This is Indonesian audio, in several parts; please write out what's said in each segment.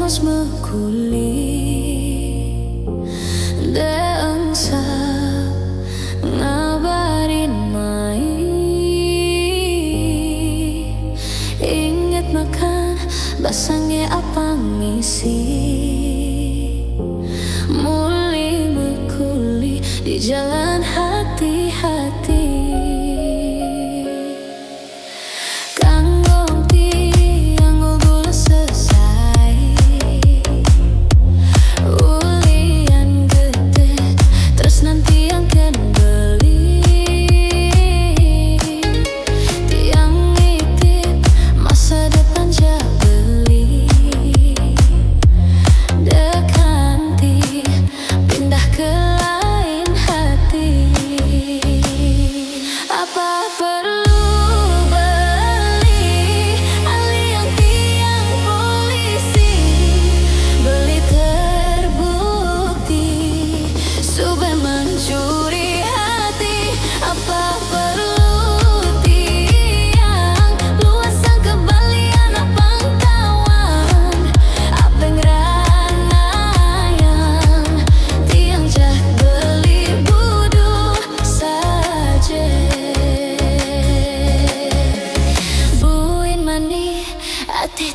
mas mekuli deeng sap ngabarin mai inget makan basangnya apa ngisi muli mekuli di jalan hati-hati.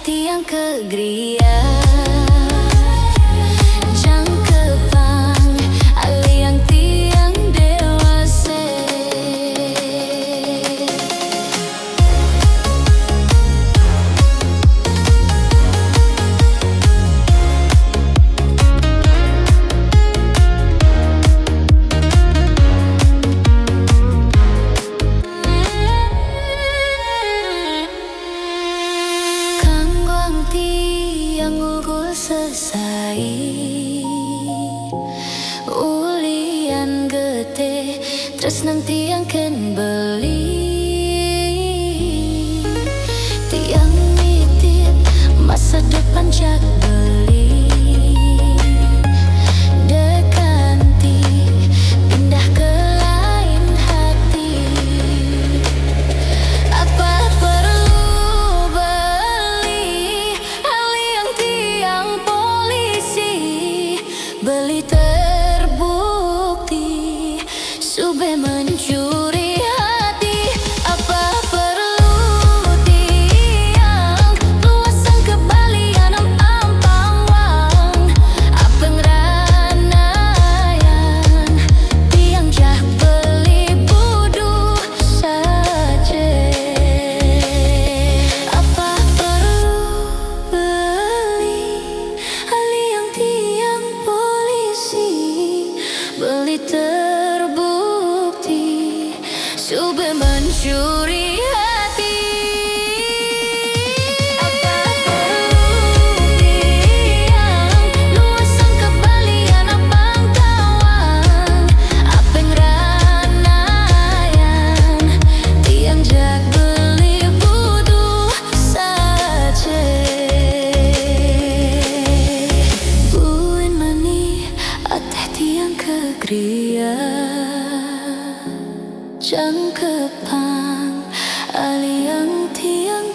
Tiang kegria jangkepang aliang tiang dewasa tiang ugul selesai ulian gede terus nanti yang ken beli tiang nitip masa depan jak beli dekanti pindah ke lain hati apa beli terbukti sube mencuri hati apa perlu tiang luasan kebalian ampang apa ngeranayan tiang jah beli budu saja apa perlu beli aliang tiang beli terbukti sube mencuri hati apa tiang luasan kebalian abang kawan apa ngeranayan tiang jak beli budu saja buin mani ateh tiang kegria jangkepang aliang tiang